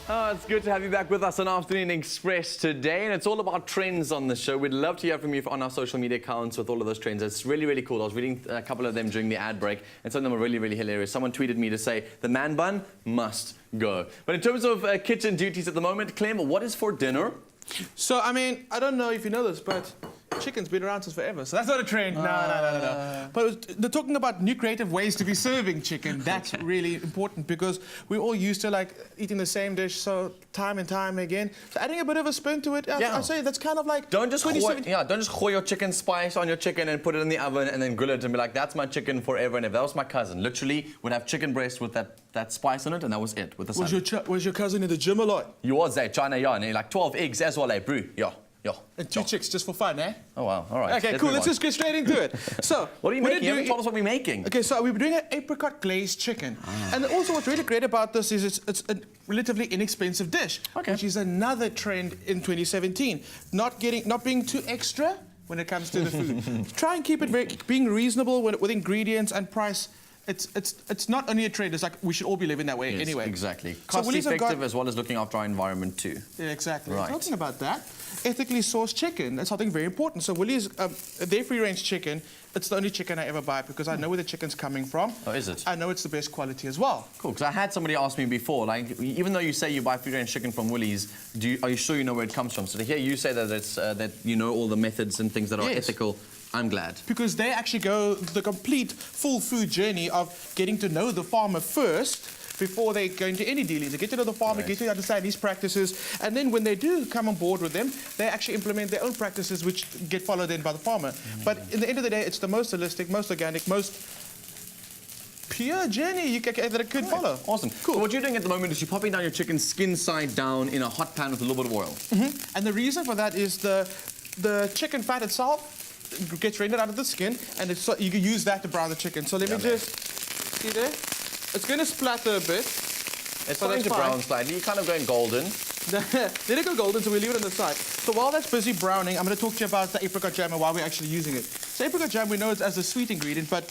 Oh, it's good to have you back with us on Afternoon Express today, and it's all about trends on the show. We'd love to hear from you on our social media accounts with all of those trends. It's really, really cool. I was reading a couple of them during the ad break, and some of them were really, really hilarious. Someone tweeted me to say, the man bun must go. But in terms of kitchen duties at the moment, Clem, what is for dinner? So, I mean, I don't know if you know this, but chicken's been around since forever, so that's not a trend. No. But they're talking about new creative ways to be serving chicken. That's really important because we're all used to like eating the same dish so time and time again. So adding a bit of a spin to it, I'd say that's kind of like don't just gooi your chicken spice on your chicken and put it in the oven and then grill it and be like, that's my chicken forever. And if that was my cousin, literally would have chicken breast with that spice in it, and that was it with the sun. Was your cousin in the gym a lot? You was there, China, yeah, and like 12 eggs as well, brew, yeah. And 2 chicks just for fun, eh? Oh, wow. All right. Okay, cool. Let's just get straight into it. So, what are you making? You haven't told us what we're making. Okay, so we're doing an apricot glazed chicken. And also what's really great about this is it's a relatively inexpensive dish, which is another trend in 2017. Not being too extra when it comes to the food. Try and keep it being reasonable with ingredients and price. It's not only a trend, it's like we should all be living that way anyway. Exactly. Cost effective as well as looking after our environment too. Yeah, exactly. Right. Talking about that, ethically sourced chicken, that's something very important. So Woolies, their free-range chicken, it's the only chicken I ever buy because I know where the chicken's coming from. Oh, is it? I know it's the best quality as well. Cool, because I had somebody ask me before, like, even though you say you buy free-range chicken from Woolies, are you sure you know where it comes from? So to hear you say that it's that you know all the methods and things that are ethical, I'm glad. Because they actually go the complete full food journey of getting to know the farmer first before they go into any dealings. They get to know the farmer, get to understand his practices, and then when they do come on board with them, they actually implement their own practices which get followed in by the farmer. But in the end of the day, it's the most holistic, most organic, most pure journey that it could follow. Awesome. Cool. So what you're doing at the moment is you're popping down your chicken skin side down in a hot pan with a little bit of oil. And the reason for that is the chicken fat itself gets rendered out of the skin, and you can use that to brown the chicken. So let me just see there. It's going to splatter a bit. It's starting to brown slightly. You're kind of going golden. Let it go golden, so we leave it on the side. So while that's busy browning, I'm going to talk to you about the apricot jam and why we're actually using it. So apricot jam, we know it's as a sweet ingredient, but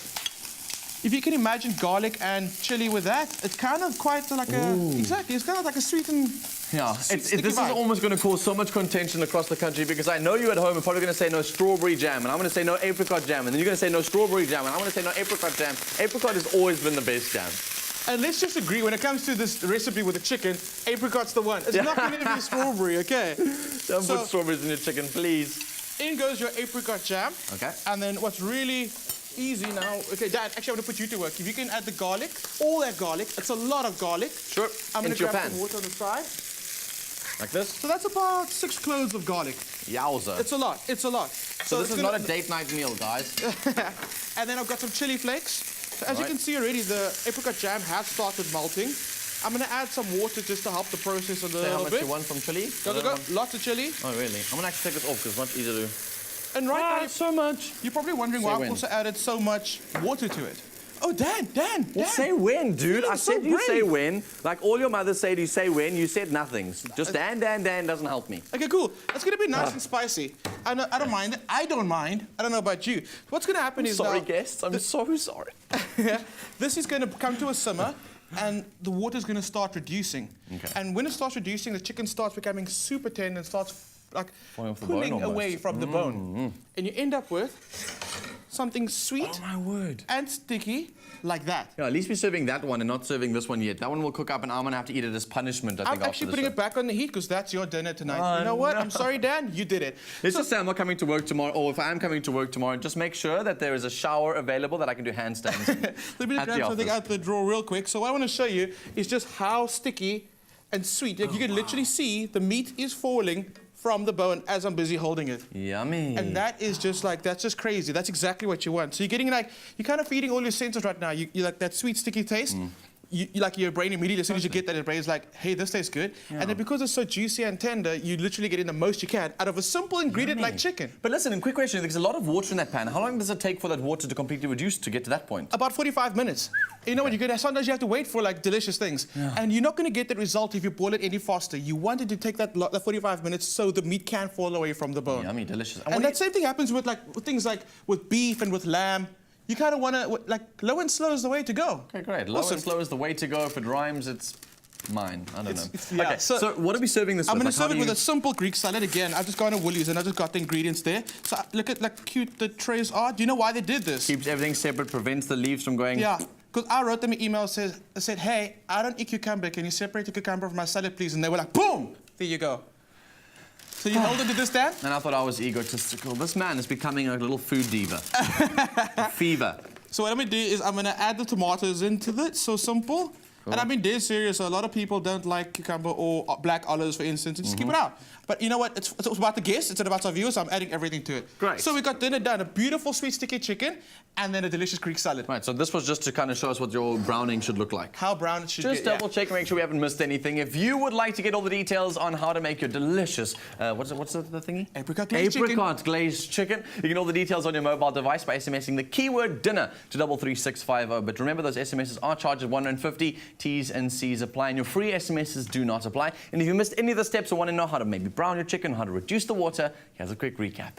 if you can imagine garlic and chili with that, it's kind of quite like exactly, it's kind of like a sweetened. Yeah, this is almost going to cause so much contention across the country because I know you at home are probably going to say no strawberry jam, and I'm going to say no apricot jam, and then you're going to say no strawberry jam, and I'm going to say no apricot jam. Apricot has always been the best jam. And let's just agree, when it comes to this recipe with the chicken, apricot's the one. It's not going to be strawberry, okay? Don't put strawberries in your chicken, please. In goes your apricot jam. Okay. And then what's really easy now, okay, Dad, actually I'm going to put you to work. If you can add the garlic, all that garlic, it's a lot of garlic. Sure, I'm going to grab some water on the side. Like this? So that's about 6 cloves of garlic. Yowza. It's a lot, it's a lot. So this is not a date night meal, guys. And then I've got some chili flakes. So as you can see already, the apricot jam has started melting. I'm going to add some water just to help the process a little bit. How much you want from chili? Go. Lots of chili. Oh, really? I'm going to actually take this off because it's much easier to do. And right now, so much. You're probably wondering why I've also added so much water to it. Oh, Dan. Well, say when, dude. I said you say when. Like all your mothers say, you say when. You said nothing. Just Dan doesn't help me. Okay, cool. It's going to be nice and spicy. I don't mind it. I don't mind. I don't know about you. What's going to happen is sorry, guests. I'm so sorry. This is going to come to a simmer, and the water's going to start reducing. Okay. And when it starts reducing, the chicken starts becoming super tender and starts like pulling away from the bone. And you end up with something sweet and sticky like that. Yeah, at least we're serving that one and not serving this one yet. That one will cook up and I'm going to have to eat it as punishment, I think. I'm actually putting it back on the heat because that's your dinner tonight. You know what? I'm sorry, Dan. You did it. Let's just say I'm not coming to work tomorrow, or if I am coming to work tomorrow, just make sure that there is a shower available that I can do handstands Let me just grab something out the drawer real quick. So what I want to show you is just how sticky and sweet. You can literally see the meat is falling from the bone as I'm busy holding it. Yummy. And that is just like, that's just crazy. That's exactly what you want. So you're getting like, you're kind of feeding all your senses right now. You like that sweet, sticky taste. You like your brain immediately, as soon as you get that, your brain's like, hey, this tastes good. Yeah. And then because it's so juicy and tender, you literally getting the most you can out of a simple ingredient like chicken. But listen, a quick question, there's a lot of water in that pan. How long does it take for that water to completely reduce to get to that point? About 45 minutes. You know what, sometimes you have to wait for like delicious things. Yeah. And you're not going to get the result if you boil it any faster. You want it to take that 45 minutes so the meat can fall away from the bone. Yummy, delicious. And that same thing happens with things like with beef and with lamb. You kind of want to, like, low and slow is the way to go. Okay, great. Low and slow is the way to go. If it rhymes, it's mine. I don't know. yeah. Okay, so what are we serving this with? I'm going to Like, serve it with a simple Greek salad. Again, I've just gone to Woolies and I just got the ingredients there. So look at like cute the trays are. Do you know why they did this? Keeps everything separate, prevents the leaves from going... Yeah, because I wrote them an email I said, hey, I don't eat cucumber. Can you separate the cucumber from my salad, please? And they were like, boom! There you go. So you hold it to this, Dan? And I thought I was egotistical. This man is becoming a little food diva. Fever. So what I'm going to do is I'm going to add the tomatoes into it. So simple. Cool. And I've been dead serious. A lot of people don't like cucumber or black olives, for instance. Just keep it out. But you know what? It's about the guests. It's about our viewers. So I'm adding everything to it. Great. So we got dinner done. A beautiful sweet sticky chicken and then a delicious Greek salad. Right, so this was just to kind of show us what your browning should look like. How brown it should Just be. double check and make sure we haven't missed anything. If you would like to get all the details on how to make your delicious, what's the thingy? Apricot glazed chicken. Apricot glazed chicken. You can all the details on your mobile device by SMSing the keyword dinner to 33650. But remember, those SMSs are charged at $150. T's and C's apply, and your free SMSs do not apply. And if you missed any of the steps or want to know how to maybe brown your chicken, how to reduce the water, here's a quick recap.